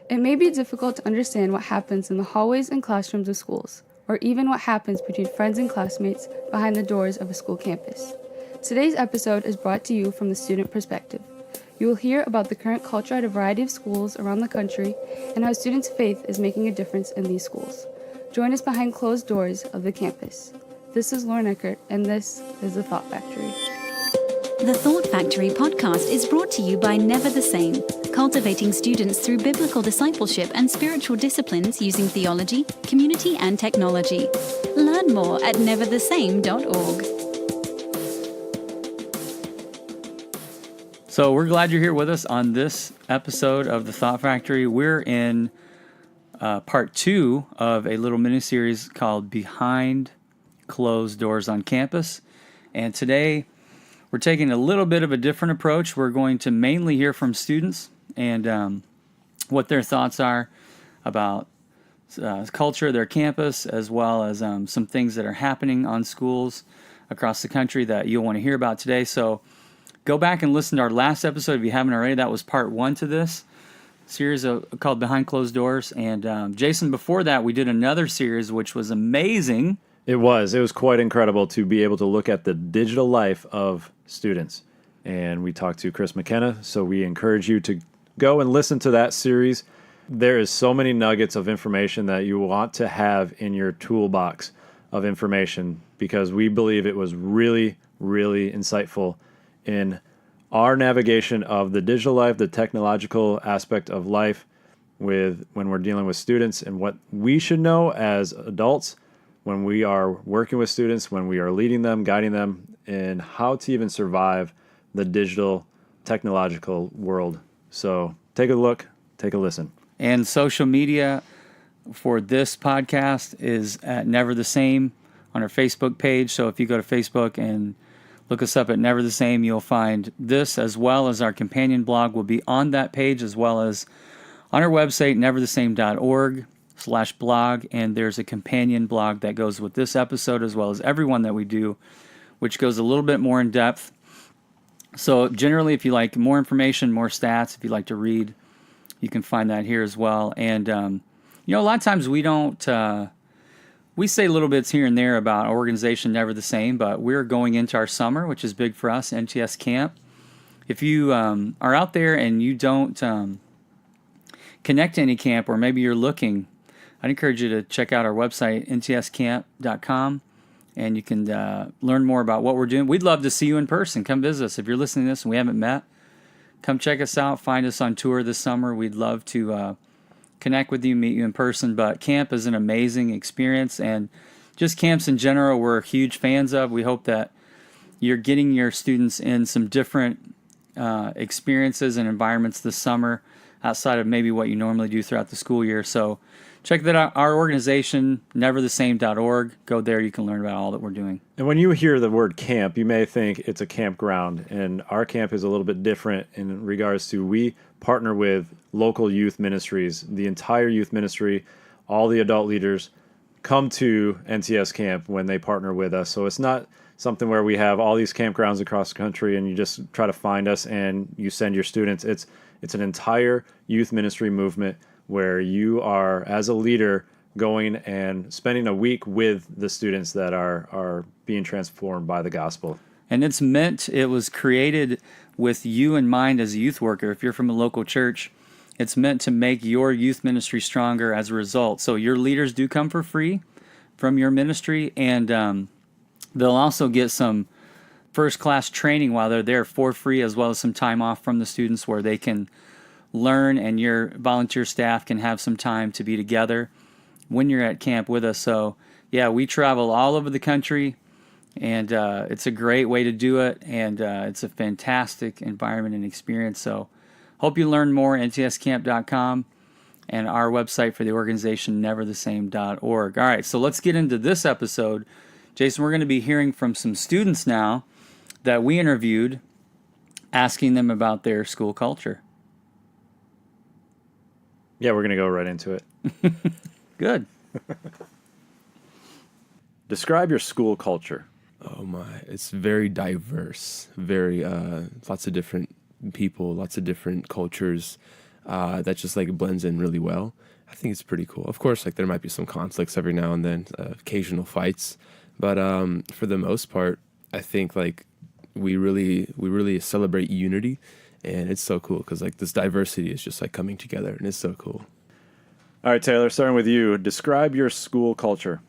It may be difficult to understand what happens in the hallways and classrooms of schools, or even what happens between friends and classmates behind the doors of a school campus. Today's episode is brought to you from the student perspective. You will hear about the current culture at a variety of schools around the country and how students' faith is making a difference in these schools. Join us behind closed doors of the campus. This is Lauren Eckert, and this is The Thought Factory. The Thought Factory podcast is brought to you by Never the Same, cultivating students through biblical discipleship and spiritual disciplines using theology, community, and technology. Learn more at neverthesame.org. So we're glad you're here with us on this episode of The Thought Factory. We're in part 2 of a little mini-series called Behind Closed Doors on Campus. And today we're taking a little bit of a different approach. We're going to mainly hear from students and what their thoughts are about culture, their campus, as well as some things that are happening on schools across the country that you'll want to hear about today. So go back and listen to our last episode if you haven't already. That was part 1 to this series called Behind Closed Doors. And Jason, before that, we did another series which was amazing. It was quite incredible to be able to look at the digital life of students. And we talked to Chris McKenna, so we encourage you to go and listen to that series. There is so many nuggets of information that you want to have in your toolbox of information because we believe it was really, really insightful in our navigation of the digital life, the technological aspect of life when we're dealing with students and what we should know as adults when we are working with students, when we are leading them, guiding them in how to even survive the digital technological world. So take a look, take a listen. And social media for this podcast is at Never the Same on our Facebook page. So if you go to Facebook and look us up at Never the Same, you'll find this as well as our companion blog will be on that page as well as on our website, neverthesame.org/blog. And there's a companion blog that goes with this episode as well as every one that we do, which goes a little bit more in depth. So generally, if you like more information, more stats, if you like to read, you can find that here as well. And, a lot of times we don't, we say little bits here and there about our organization Never the Same, but we're going into our summer, which is big for us, NTS Camp. If you are out there and you don't connect to any camp, or maybe you're looking, I'd encourage you to check out our website, ntscamp.com. And you can learn more about what we're doing. We'd love to see you in person. Come visit us. If you're listening to this and we haven't met, come check us out. Find us on tour this summer. We'd love to connect with you, meet you in person. But camp is an amazing experience. And just camps in general, we're huge fans of. We hope that you're getting your students in some different experiences and environments this summer outside of maybe what you normally do throughout the school year. So check that out, our organization, neverthesame.org. Go there, you can learn about all that we're doing. And when you hear the word camp, you may think it's a campground. And our camp is a little bit different in regards to we partner with local youth ministries. The entire youth ministry, all the adult leaders come to NTS Camp when they partner with us. So it's not something where we have all these campgrounds across the country and you just try to find us and you send your students. It's an entire youth ministry movement where you are, as a leader, going and spending a week with the students that are being transformed by the gospel. And it was created with you in mind as a youth worker. If you're from a local church, it's meant to make your youth ministry stronger as a result. So your leaders do come for free from your ministry, and they'll also get some first-class training while they're there for free, as well as some time off from the students where they can learn, and your volunteer staff can have some time to be together when you're at camp with us. So, yeah, we travel all over the country, and it's a great way to do it, and it's a fantastic environment and experience. So, hope you learn more, ntscamp.com, and our website for the organization, neverthesame.org. All right, so let's get into this episode. Jason, we're going to be hearing from some students now that we interviewed, asking them about their school culture. Yeah, we're going to go right into it. Good. Describe your school culture. Oh my, it's very diverse, very lots of different people, lots of different cultures. that just like blends in really well. I think it's pretty cool. Of course, like there might be some conflicts every now and then, occasional fights, but for the most part, I think like we really celebrate unity, and it's so cool because like this diversity is just like coming together, and it's so cool. All right, Taylor, starting with you, describe your school culture.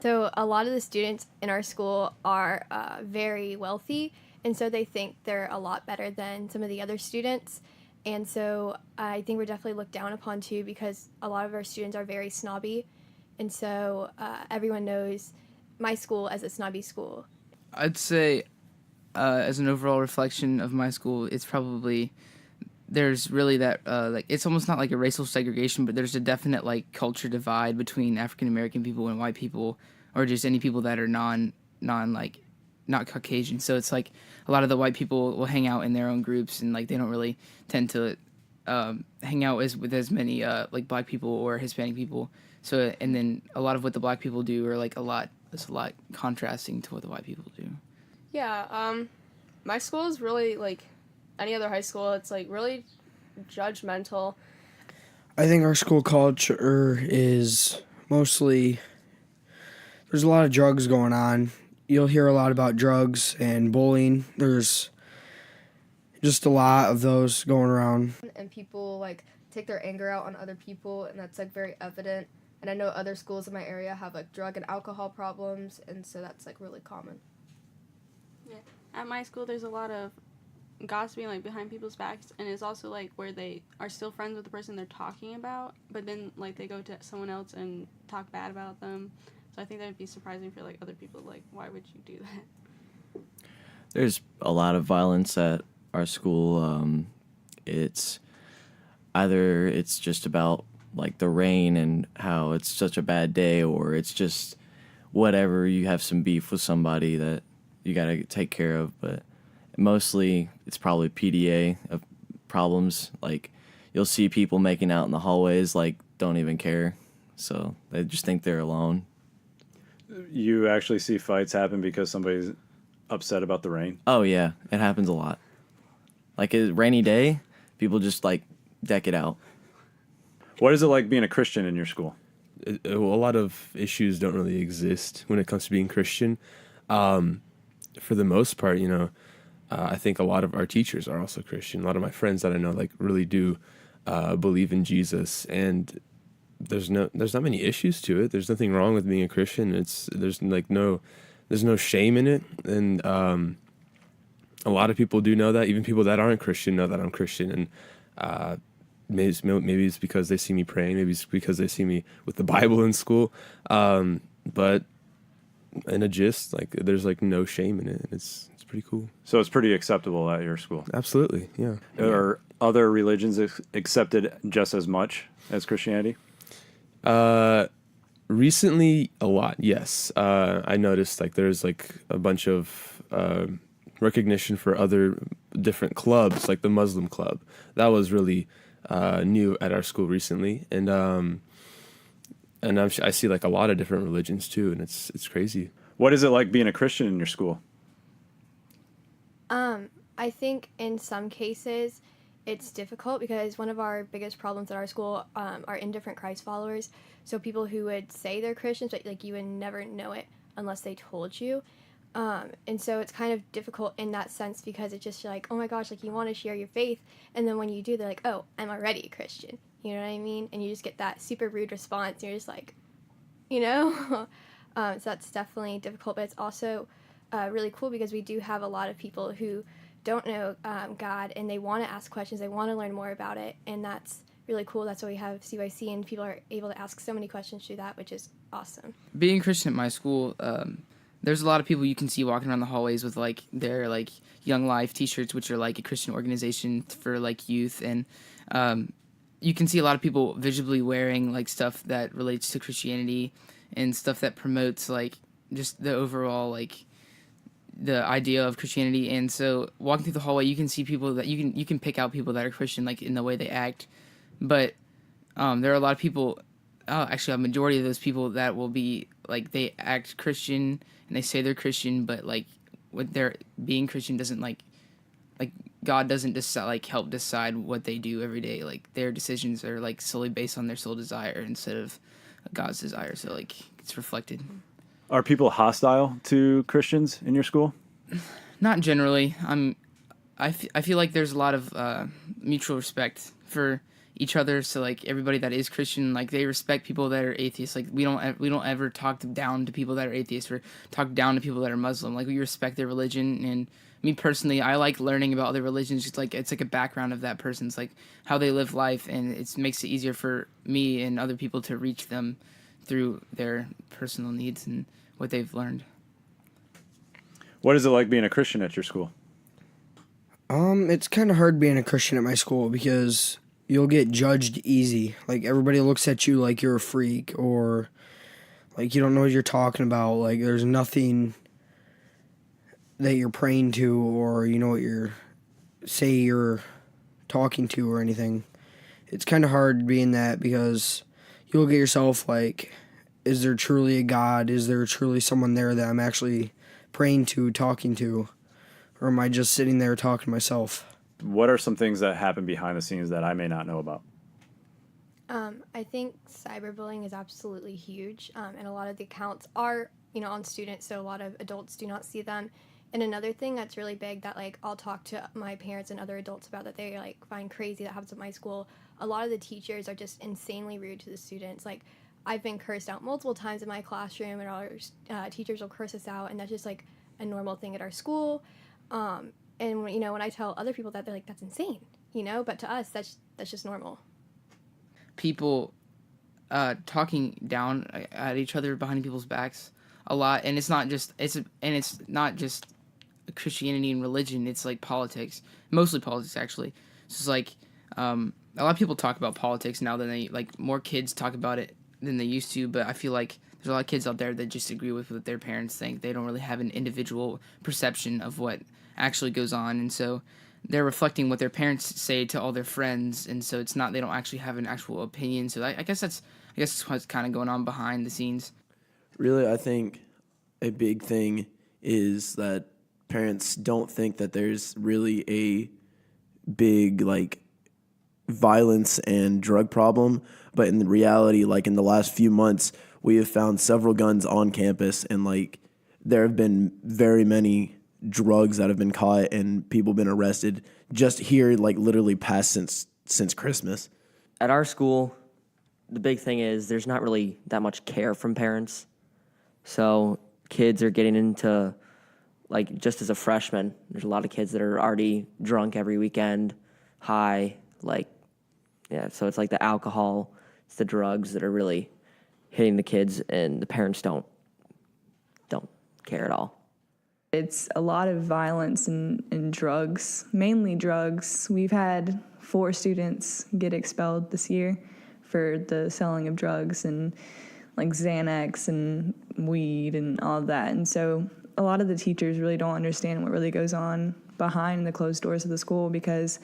So a lot of the students in our school are very wealthy, and so they think they're a lot better than some of the other students. And so I think we're definitely looked down upon too, because a lot of our students are very snobby. And so everyone knows my school as a snobby school. I'd say as an overall reflection of my school, it's probably, there's really that, like, it's almost not like a racial segregation, but there's a definite, like, culture divide between African-American people and white people, or just any people that are not Caucasian. So it's like a lot of the white people will hang out in their own groups, and like they don't really tend to hang out with as many like black people or Hispanic people. So and then a lot of what the black people do are like it's a lot contrasting to what the white people do. Yeah, my school is really like any other high school. It's like really judgmental. I think our school culture is mostly, there's a lot of drugs going on. You'll hear a lot about drugs and bullying. There's just a lot of those going around. And people like take their anger out on other people, and that's like very evident. And I know other schools in my area have like drug and alcohol problems, and so that's like really common. Yeah. At my school there's a lot of gossiping like behind people's backs, and it's also like where they are still friends with the person they're talking about, but then like they go to someone else and talk bad about them. So I think that would be surprising for like other people, like why would you do that? There's a lot of violence at our school. It's just about like the rain and how it's such a bad day, or it's just whatever, you have some beef with somebody that you got to take care of, but mostly it's probably PDA of problems. Like you'll see people making out in the hallways, like don't even care. So they just think they're alone. You actually see fights happen because somebody's upset about the rain? Oh yeah, it happens a lot. Like a rainy day, people just like deck it out. What is it like being a Christian in your school? A lot of issues don't really exist when it comes to being Christian. For the most part, you know, I think a lot of our teachers are also Christian. A lot of my friends that I know like really do believe in Jesus, and there's not many issues to it. There's nothing wrong with being a Christian. There's no shame in it, and a lot of people do know that. Even people that aren't Christian know that I'm Christian, and maybe it's because they see me praying. Maybe it's because they see me with the Bible in school. But in a gist, like there's like no shame in it, and it's pretty cool. So it's pretty acceptable at your school. Absolutely, yeah. Are other religions accepted just as much as Christianity? Recently, a lot, yes. I noticed like there's like a bunch of recognition for other different clubs, like the Muslim club. That was really new at our school recently, and I see like a lot of different religions too, and it's crazy. What is it like being a Christian in your school? I think in some cases it's difficult because one of our biggest problems at our school are indifferent Christ followers. So people who would say they're Christians, but like you would never know it unless they told you. And so it's kind of difficult in that sense because it's just like, oh my gosh, like you want to share your faith. And then when you do, they're like, oh, I'm already a Christian. You know what I mean? And you just get that super rude response. And you're just like, you know? So that's definitely difficult, but it's also really cool because we do have a lot of people who don't know God, and they want to ask questions. They want to learn more about it. And that's really cool. That's why we have CYC, and people are able to ask so many questions through that, which is awesome. Being Christian at my school, there's a lot of people you can see walking around the hallways with like their like Young Life t-shirts, which are like a Christian organization for like youth, and you can see a lot of people visibly wearing like stuff that relates to Christianity and stuff that promotes like just the overall like the idea of Christianity. And so walking through the hallway, you can see people that you can pick out people that are Christian like in the way they act, but there are a lot of people, actually a majority of those people that will be like they act Christian and they say they're Christian, but like what they're being Christian doesn't like God doesn't help decide what they do every day. Like their decisions are like solely based on their soul desire instead of God's desire. So like it's reflected. Are people hostile to Christians in your school? Not generally. I feel like there's a lot of mutual respect for each other. So like everybody that is Christian, like they respect people that are atheists. Like we don't ever talk down to people that are atheists or talk down to people that are Muslim. Like we respect their religion. And me personally, I like learning about other religions. Just like it's like a background of that person's like how they live life, and it makes it easier for me and other people to reach them through their personal needs and what they've learned. What is it like being a Christian at your school? It's kind of hard being a Christian at my school because you'll get judged easy. Like everybody looks at you like you're a freak or like you don't know what you're talking about. Like there's nothing that you're praying to or you know what you're talking to or anything. It's kind of hard being that because you'll get yourself like, is there truly a God? Is there truly someone there that I'm actually praying to, talking to? Or am I just sitting there talking to myself? What are some things that happen behind the scenes that I may not know about? I think cyberbullying is absolutely huge, and a lot of the accounts are, on students, so a lot of adults do not see them. And another thing that's really big that, like, I'll talk to my parents and other adults about that they, like, find crazy that happens at my school, a lot of the teachers are just insanely rude to the students. Like, I've been cursed out multiple times in my classroom, and our teachers will curse us out, and that's just, like, a normal thing at our school. And when I tell other people that, they're like, that's insane, but to us, that's just normal. People talking down at each other behind people's backs a lot, and it's not just Christianity and religion. It's like politics, mostly politics actually. So it's like a lot of people talk about politics now than they like. More kids talk about it than they used to, but I feel like there's a lot of kids out there that just agree with what their parents think. They don't really have an individual perception of what actually goes on, and so they're reflecting what their parents say to all their friends, and so they don't actually have an actual opinion. So I guess that's what's kind of going on behind the scenes. Really, I think a big thing is that parents don't think that there's really a big like violence and drug problem, but in reality, like in the last few months, we have found several guns on campus, and like there have been very many drugs that have been caught and people been arrested just here, like literally past since Christmas. At our school, the big thing is there's not really that much care from parents. So kids are getting into, like, just as a freshman, there's a lot of kids that are already drunk every weekend, high, like, yeah, so it's like the alcohol, it's the drugs that are really hitting the kids, and the parents don't care at all. It's a lot of violence and drugs, mainly drugs. We've had 4 students get expelled this year for the selling of drugs and like Xanax and weed and all of that. And so a lot of the teachers really don't understand what really goes on behind the closed doors of the school because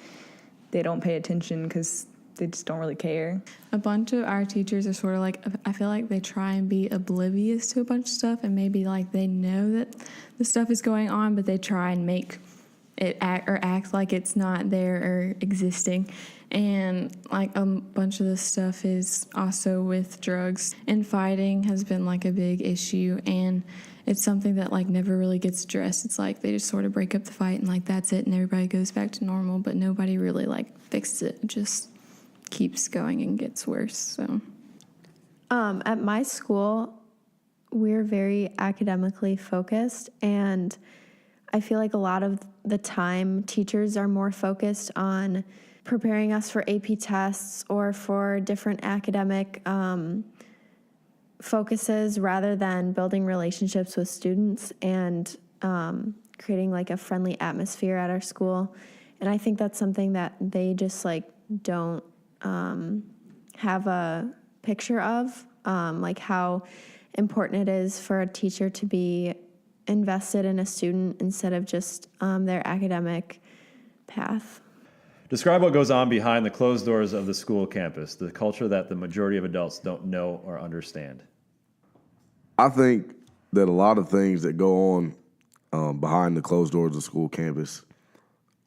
they don't pay attention because they just don't really care. A bunch of our teachers are sort of like, I feel like they try and be oblivious to a bunch of stuff, and maybe like they know that the stuff is going on, but they try and make it act like it's not there or existing. And like a bunch of this stuff is also with drugs, and fighting has been like a big issue, and it's something that like never really gets addressed. It's like they just sort of break up the fight and like that's it, and everybody goes back to normal, but nobody really like fixes it. It just keeps going and gets worse. So at my school, we're very academically focused, and I feel like a lot of the time teachers are more focused on preparing us for AP tests or for different academic focuses rather than building relationships with students and creating like a friendly atmosphere at our school. And I think that's something that they just like don't have a picture of, like how important it is for a teacher to be invested in a student instead of just their academic path. Describe what goes on behind the closed doors of the school campus, the culture that the majority of adults don't know or understand. I think that a lot of things that go on behind the closed doors of the school campus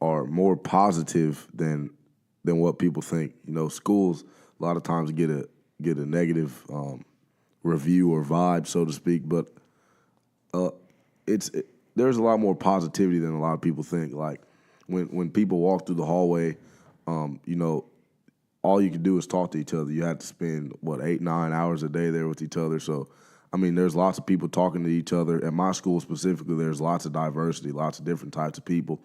are more positive than what people think. You know, schools a lot of times get a negative review or vibe, so to speak, but there's a lot more positivity than a lot of people think. Like when people walk through the hallway, you know, all you can do is talk to each other. You have to spend 8-9 hours a day there with each other. So, I mean, there's lots of people talking to each other. At my school specifically, there's lots of diversity, lots of different types of people,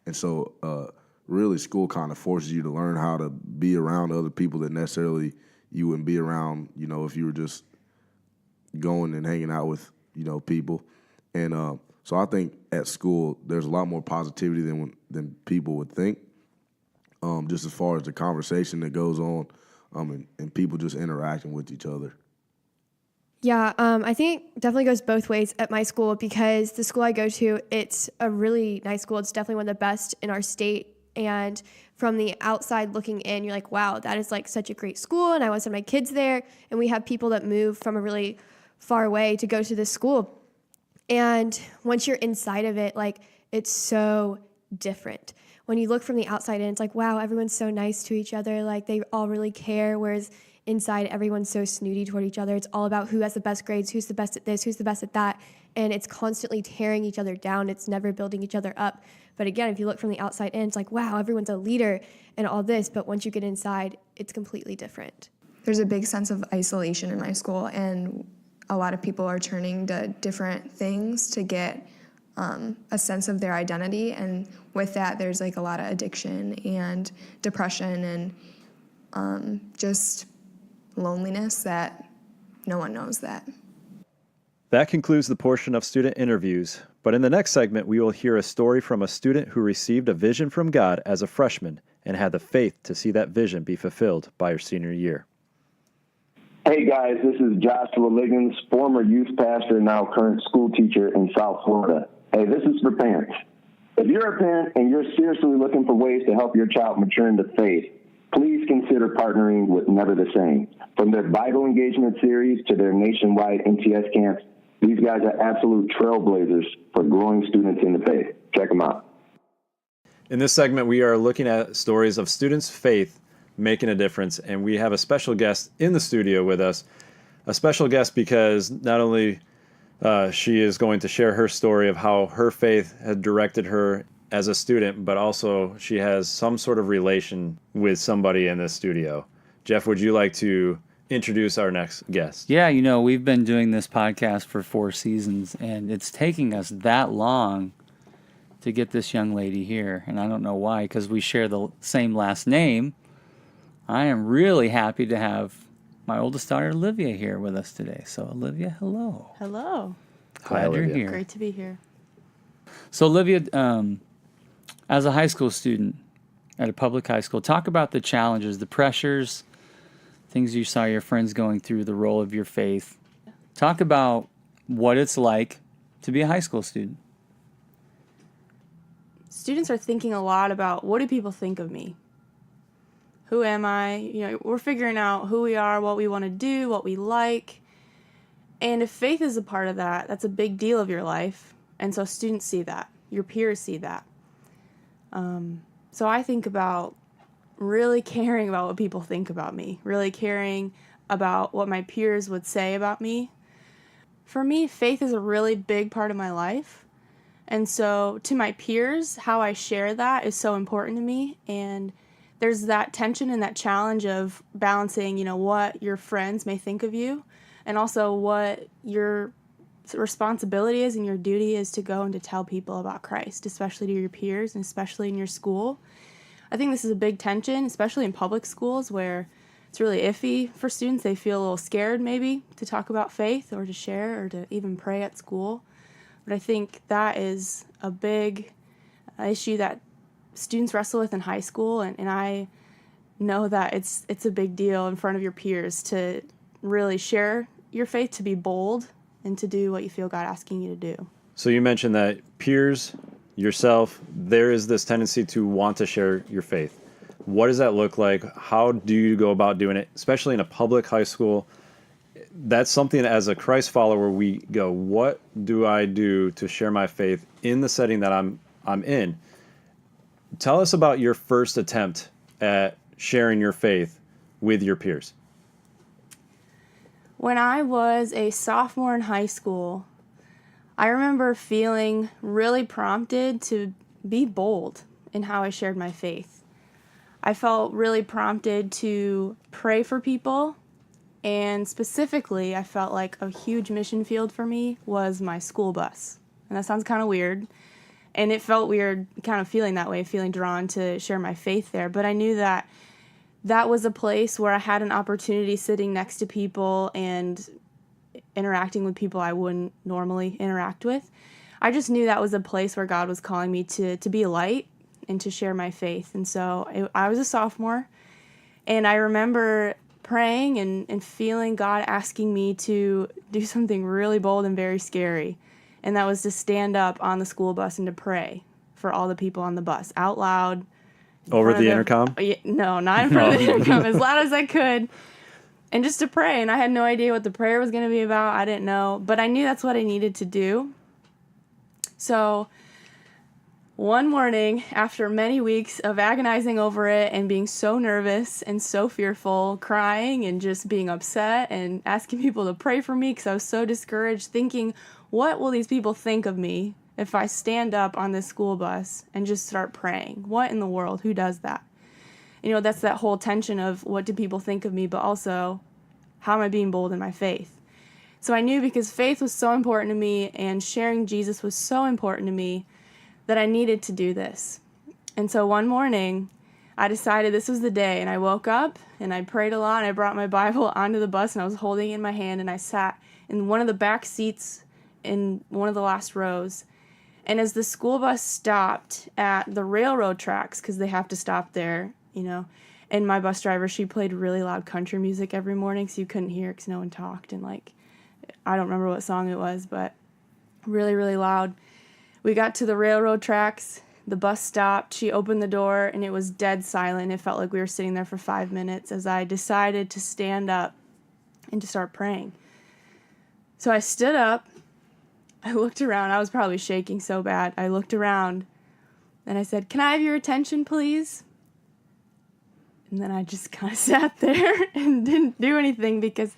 and so really, school kind of forces you to learn how to be around other people that necessarily you wouldn't be around, you know, if you were just going and hanging out with, you know, people. And so I think at school there's a lot more positivity than people would think, just as far as the conversation that goes on, and people just interacting with each other. Yeah, I think it definitely goes both ways at my school, because the school I go to, it's a really nice school. It's definitely one of the best in our state. And from the outside looking in, you're like, wow, that is like such a great school. And I want to send my kids there. And we have people that move from a really far away to go to this school. And once you're inside of it, like, it's so different. When you look from the outside in, it's like, wow, everyone's so nice to each other. Like, they all really care. Whereas inside, everyone's so snooty toward each other. It's all about who has the best grades, who's the best at this, who's the best at that. And it's constantly tearing each other down. It's never building each other up. But again, if you look from the outside in, it's like, wow, everyone's a leader and all this. But once you get inside, it's completely different. There's a big sense of isolation in my school, and a lot of people are turning to different things to get a sense of their identity. And with that, there's like a lot of addiction and depression and just loneliness that no one knows that. That concludes the portion of student interviews, but in the next segment, we will hear a story from a student who received a vision from God as a freshman and had the faith to see that vision be fulfilled by her senior year. Hey guys, this is Joshua Liggins, former youth pastor, now current school teacher in South Florida. Hey, this is for parents. If you're a parent and you're seriously looking for ways to help your child mature into faith, please consider partnering with Never the Same. From their Bible engagement series to their nationwide NTS camps, these guys are absolute trailblazers for growing students in the faith. Check them out. In this segment, we are looking at stories of students' faith making a difference, and we have a special guest in the studio with us. A special guest because not only she is going to share her story of how her faith had directed her as a student, but also she has some sort of relation with somebody in this studio. Jeff, would you like to introduce our next guest? Yeah, you know, we've been doing this podcast for 4 seasons, and it's taking us that long to get this young lady here. And I don't know why, because we share the same last name. I am really happy to have my oldest daughter, Olivia, here with us today. So, Olivia, hello. Hello. Glad you're here. Great to be here. So, Olivia, as a high school student at a public high school, talk about the challenges, the pressures, things you saw your friends going through, the role of your faith. Talk about what it's like to be a high school student. Students are thinking a lot about, what do people think of me? Who am I? You know, we're figuring out who we are, what we want to do, what we like. And if faith is a part of that, that's a big deal of your life. And so students see that. Your peers see that. So I think about really caring about what people think about me, really caring about what my peers would say about me. For me, faith is a really big part of my life. And so to my peers, how I share that is so important to me. And there's that tension and that challenge of balancing, you know, what your friends may think of you and also what your responsibility is and your duty is to go and to tell people about Christ, especially to your peers and especially in your school. I think this is a big tension, especially in public schools where it's really iffy for students. They feel a little scared maybe to talk about faith or to share or to even pray at school. But I think that is a big issue that students wrestle with in high school, and I know that it's a big deal in front of your peers to really share your faith, to be bold, and to do what you feel God asking you to do. So you mentioned that peers, yourself, there is this tendency to want to share your faith. What does that look like? How do you go about doing it, especially in a public high school? That's something as a Christ follower we go, what do I do to share my faith in the setting that I'm in? tell us about your first attempt at sharing your faith with your peers. When I was a sophomore in high school, I remember feeling really prompted to be bold in how I shared my faith. I felt really prompted to pray for people, and specifically, I felt like a huge mission field for me was my school bus. And that sounds kind of weird, and it felt weird kind of feeling that way, feeling drawn to share my faith there, but I knew that that was a place where I had an opportunity sitting next to people and interacting with people I wouldn't normally interact with. I just knew that was a place where God was calling me to be a light and to share my faith. And so I was a sophomore, and I remember praying and feeling God asking me to do something really bold and very scary. And that was to stand up on the school bus and to pray for all the people on the bus out loud. Over the intercom? No, not in front of the intercom, as loud as I could. And just to pray. And I had no idea what the prayer was going to be about. I didn't know. But I knew that's what I needed to do. So one morning, after many weeks of agonizing over it and being so nervous and so fearful, crying and just being upset and asking people to pray for me because I was so discouraged, thinking, what will these people think of me if I stand up on this school bus and just start praying? What in the world? Who does that? You know, that's that whole tension of what do people think of me, but also how am I being bold in my faith? So I knew because faith was so important to me and sharing Jesus was so important to me that I needed to do this. And so one morning, I decided this was the day, and I woke up and I prayed a lot, and I brought my Bible onto the bus, and I was holding it in my hand, and I sat in one of the back seats in one of the last rows. And as the school bus stopped at the railroad tracks, because they have to stop there, you know, and my bus driver, she played really loud country music every morning, so you couldn't hear because no one talked, and like, I don't remember what song it was, but really, really loud. We got to the railroad tracks, the bus stopped, she opened the door, and it was dead silent. It felt like we were sitting there for 5 minutes as I decided to stand up and to start praying. So I stood up, I looked around, I was probably shaking so bad. I looked around, and I said, "Can I have your attention, please?" And then I just kind of sat there and didn't do anything because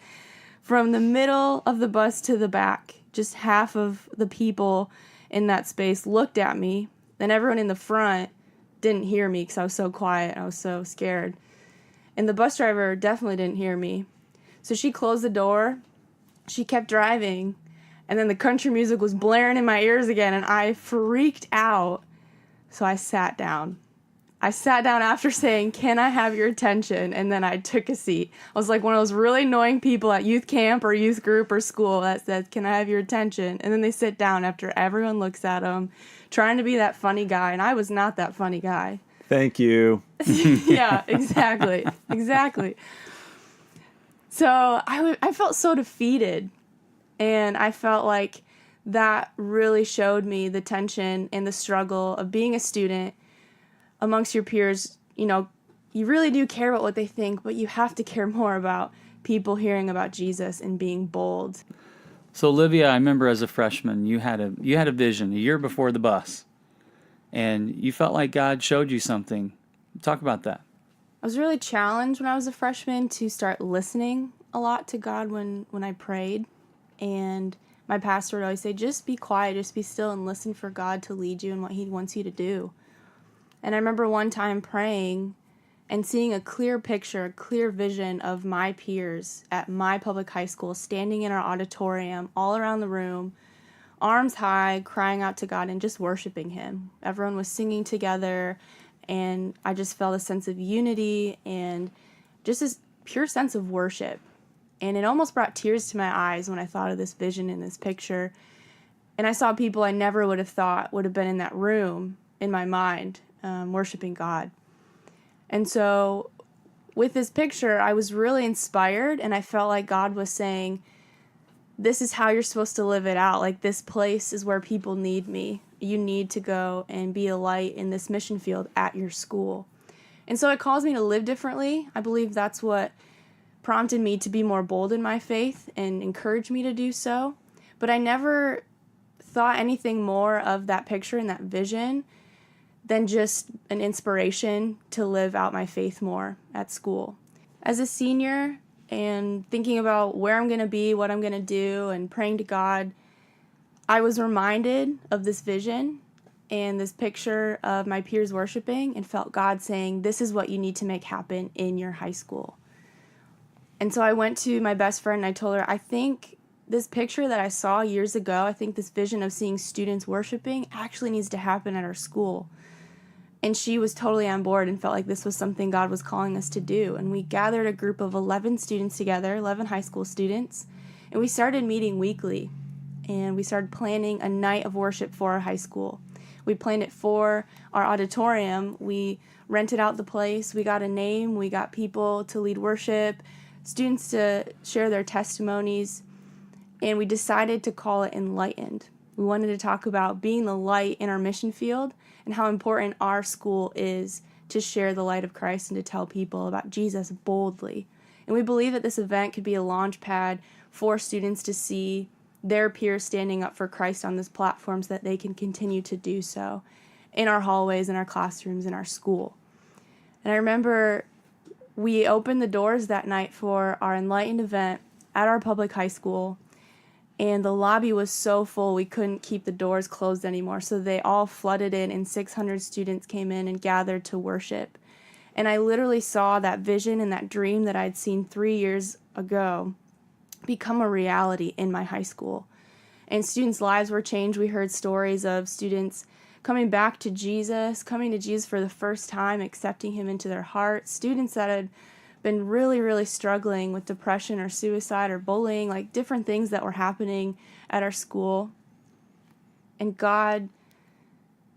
from the middle of the bus to the back, just half of the people in that space looked at me, and everyone in the front didn't hear me because I was so quiet. I was so scared. And the bus driver definitely didn't hear me. So she closed the door. She kept driving. And then the country music was blaring in my ears again, and I freaked out. So I sat down. I sat down after saying, "Can I have your attention?" And then I took a seat. I was like one of those really annoying people at youth camp or youth group or school that says, "Can I have your attention?" And then they sit down after everyone looks at them, trying to be that funny guy. And I was not that funny guy. Thank you. Yeah, exactly. Exactly. So I felt so defeated. And I felt like that really showed me the tension and the struggle of being a student amongst your peers. You know, you really do care about what they think, but you have to care more about people hearing about Jesus and being bold. So Olivia, I remember as a freshman, you had a vision a year before the bus, and you felt like God showed you something. Talk about that. I was really challenged when I was a freshman to start listening a lot to God when I prayed. And my pastor would always say, just be quiet, just be still and listen for God to lead you in what he wants you to do. And I remember one time praying and seeing a clear picture, a clear vision of my peers at my public high school, standing in our auditorium, all around the room, arms high, crying out to God and just worshiping him. Everyone was singing together, and I just felt a sense of unity and just this pure sense of worship. And it almost brought tears to my eyes when I thought of this vision in this picture. And I saw people I never would have thought would have been in that room in my mind, worshiping God. And so with this picture, I was really inspired, and I felt like God was saying, this is how you're supposed to live it out. Like, this place is where people need me. You need to go and be a light in this mission field at your school. And so it calls me to live differently. I believe that's what prompted me to be more bold in my faith and encouraged me to do so. But I never thought anything more of that picture and that vision than just an inspiration to live out my faith more at school. As a senior and thinking about where I'm going to be, what I'm going to do, and praying to God, I was reminded of this vision and this picture of my peers worshiping and felt God saying, this is what you need to make happen in your high school. And so I went to my best friend and I told her, I think this picture that I saw years ago, I think this vision of seeing students worshiping actually needs to happen at our school. And she was totally on board and felt like this was something God was calling us to do. And we gathered a group of 11 students together, 11 high school students, and we started meeting weekly. And we started planning a night of worship for our high school. We planned it for our auditorium. We rented out the place. We got a name. We got people to lead worship, students to share their testimonies. And we decided to call it Enlightened. We wanted to talk about being the light in our mission field and how important our school is to share the light of Christ and to tell people about Jesus boldly. And we believe that this event could be a launch pad for students to see their peers standing up for Christ on this platform so that they can continue to do so in our hallways, in our classrooms, in our school. And I remember we opened the doors that night for our Enlightened event at our public high school, and the lobby was so full we couldn't keep the doors closed anymore, so they all flooded in and 600 students came in and gathered to worship. And I literally saw that vision and that dream that I'd seen 3 years ago become a reality in my high school. And students' lives were changed. We heard stories of students coming back to Jesus, coming to Jesus for the first time, accepting him into their heart. Students that had been really, really struggling with depression or suicide or bullying, like different things that were happening at our school. And God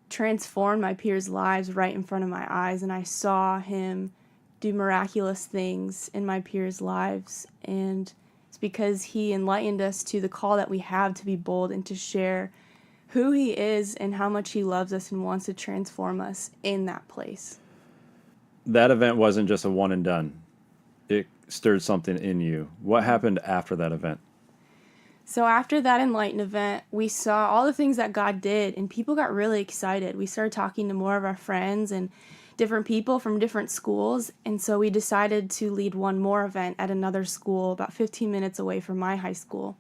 transformed my peers' lives right in front of my eyes, and I saw him do miraculous things in my peers' lives. And it's because he enlightened us to the call that we have to be bold and to share who he is and how much he loves us and wants to transform us in that place. That event wasn't just a one and done. It stirred something in you. What happened after that event? So after that Enlightened event, we saw all the things that God did, and people got really excited. We started talking to more of our friends and different people from different schools, and so we decided to lead one more event at another school about 15 minutes away from my high school.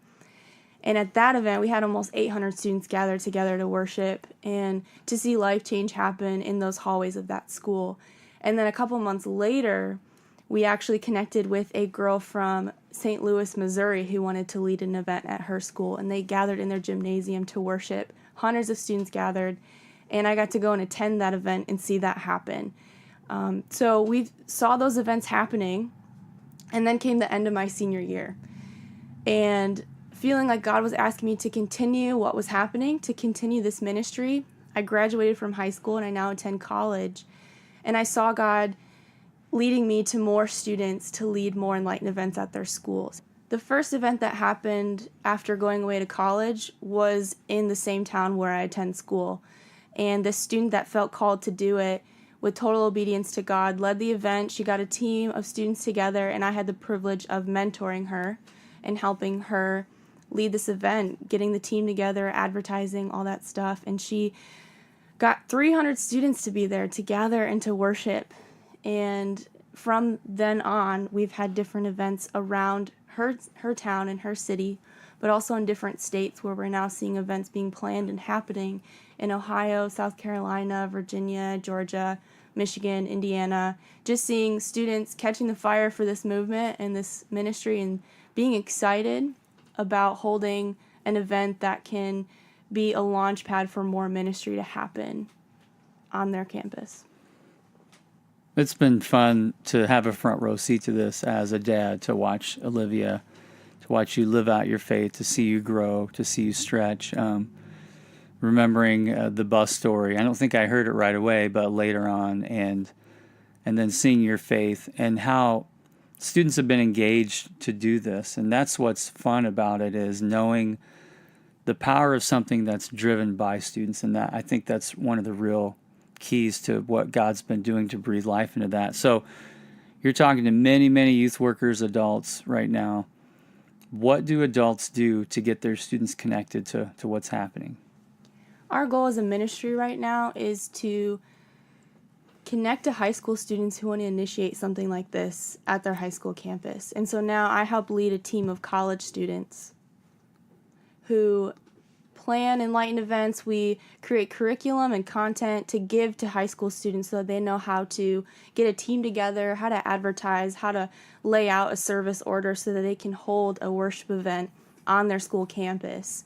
And at that event, we had almost 800 students gathered together to worship and to see life change happen in those hallways of that school. And then a couple months later, we actually connected with a girl from St. Louis, Missouri, who wanted to lead an event at her school, and they gathered in their gymnasium to worship. Hundreds of students gathered, and I got to go and attend that event and see that happen. So we saw those events happening, and then came the end of my senior year. And feeling like God was asking me to continue what was happening, to continue this ministry, I graduated from high school, and I now attend college. And I saw God leading me to more students to lead more Enlightened events at their schools. The first event that happened after going away to college was in the same town where I attend school. And the student that felt called to do it with total obedience to God led the event. She got a team of students together, and I had the privilege of mentoring her and helping her lead this event, getting the team together, advertising, all that stuff. And she got 300 students to be there to gather and to worship. And from then on, we've had different events around her town and her city, but also in different states where we're now seeing events being planned and happening in Ohio, South Carolina, Virginia, Georgia, Michigan, Indiana. Just seeing students catching the fire for this movement and this ministry and being excited about holding an event that can be a launch pad for more ministry to happen on their campus. It's been fun to have a front row seat to this as a dad, to watch Olivia, to watch you live out your faith, to see you grow, to see you stretch. Remembering the bus story, I don't think I heard it right away, but later on, and then seeing your faith and how students have been engaged to do this. And that's what's fun about it, is knowing the power of something that's driven by students. And that, I think that's one of the real keys to what God's been doing to breathe life into that. So you're talking to many, many youth workers, adults right now. What do adults do to get their students connected to what's happening? Our goal as a ministry right now is to connect to high school students who want to initiate something like this at their high school campus. And so now I help lead a team of college students who plan Enlighten events. We create curriculum and content to give to high school students so that they know how to get a team together, how to advertise, how to lay out a service order so that they can hold a worship event on their school campus.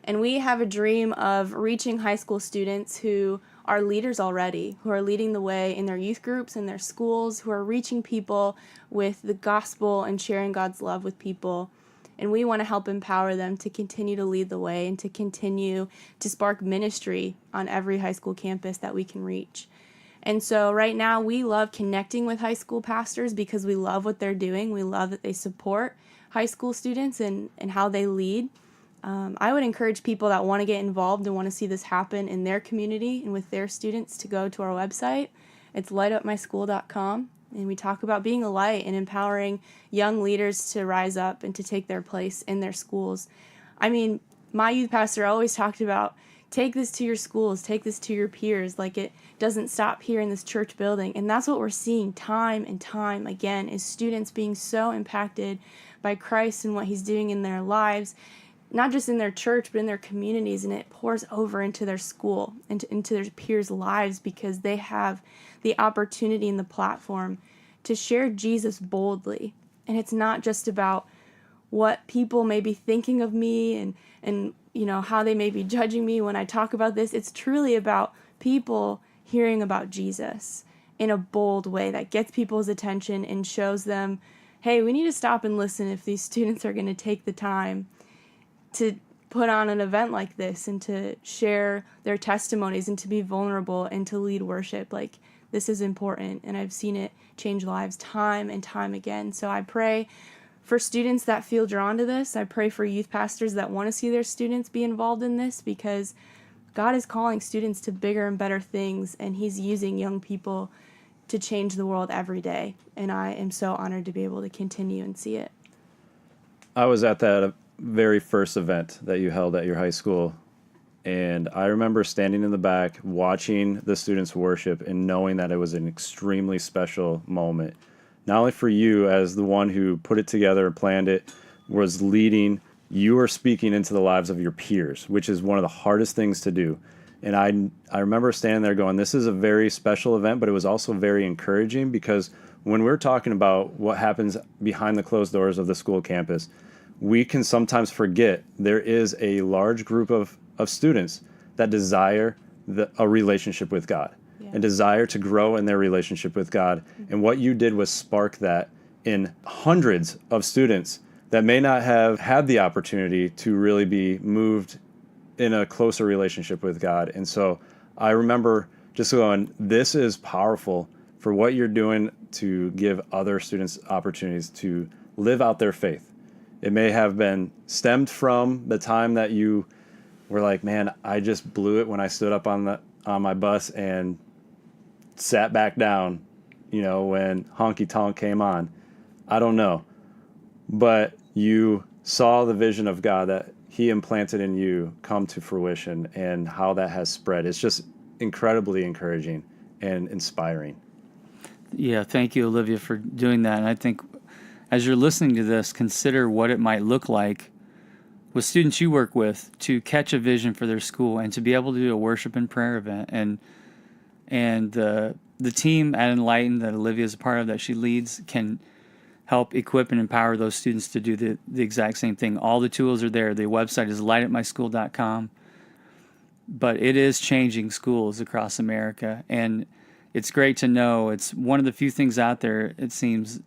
And we have a dream of reaching high school students who are leaders already, who are leading the way in their youth groups, in their schools, who are reaching people with the gospel and sharing God's love with people. And we want to help empower them to continue to lead the way and to continue to spark ministry on every high school campus that we can reach. And so right now we love connecting with high school pastors because we love what they're doing. We love that they support high school students and how they lead. I would encourage people that want to get involved and want to see this happen in their community and with their students to go to our website. It's lightupmyschool.com, and we talk about being a light and empowering young leaders to rise up and to take their place in their schools. I mean, my youth pastor always talked about take this to your schools, take this to your peers. Like, it doesn't stop here in this church building. And that's what we're seeing time and time again, is students being so impacted by Christ and what he's doing in their lives, not just in their church, but in their communities, and it pours over into their school, into their peers' lives, because they have the opportunity and the platform to share Jesus boldly. And it's not just about what people may be thinking of me and you know, how they may be judging me when I talk about this. It's truly about people hearing about Jesus in a bold way that gets people's attention and shows them, hey, we need to stop and listen if these students are going to take the time to put on an event like this and to share their testimonies and to be vulnerable and to lead worship. Like, this is important, and I've seen it change lives time and time again. So I pray for students that feel drawn to this. I pray for youth pastors that want to see their students be involved in this, because God is calling students to bigger and better things, and he's using young people to change the world every day. And I am so honored to be able to continue and see it. I was at that very first event that you held at your high school, and I remember standing in the back watching the students worship and knowing that it was an extremely special moment, not only for you as the one who put it together and planned it, was leading, you were speaking into the lives of your peers, which is one of the hardest things to do. And I remember standing there going, this is a very special event, but it was also very encouraging, because when we're talking about what happens behind the closed doors of the school campus, we can sometimes forget there is a large group of students that desire a relationship with God and desire to grow in their relationship with God. And what you did was spark that in hundreds of students that may not have had the opportunity to really be moved in a closer relationship with God. And so I remember just going, this is powerful for what you're doing to give other students opportunities to live out their faith. It may have been stemmed from the time that you were like, man, I just blew it when I stood up on my bus and sat back down, you know, when Honky Tonk came on. I don't know. But you saw the vision of God that he implanted in you come to fruition, and how that has spread. It's just incredibly encouraging and inspiring. Yeah, thank you, Olivia, for doing that. And I think as you're listening to this, consider what it might look like with students you work with to catch a vision for their school and to be able to do a worship and prayer event. And the team at Enlighten that Olivia is a part of, that she leads, can help equip and empower those students to do the exact same thing. All the tools are there. The website is lightupmyschool.com. But it is changing schools across America. And it's great to know it's one of the few things out there, it seems,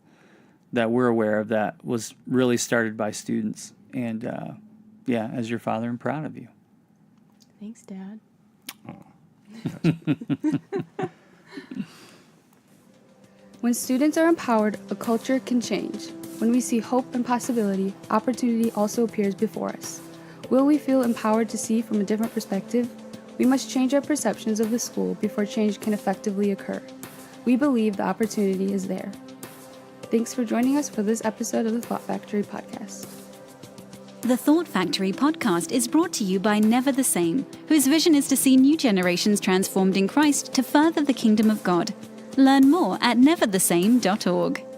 that we're aware of that was really started by students. And yeah, as your father, I'm proud of you. Thanks, Dad. When students are empowered, a culture can change. When we see hope and possibility, opportunity also appears before us. Will we feel empowered to see from a different perspective? We must change our perceptions of the school before change can effectively occur. We believe the opportunity is there. Thanks for joining us for this episode of the Thought Factory podcast. The Thought Factory podcast is brought to you by Never the Same, whose vision is to see new generations transformed in Christ to further the kingdom of God. Learn more at neverthesame.org.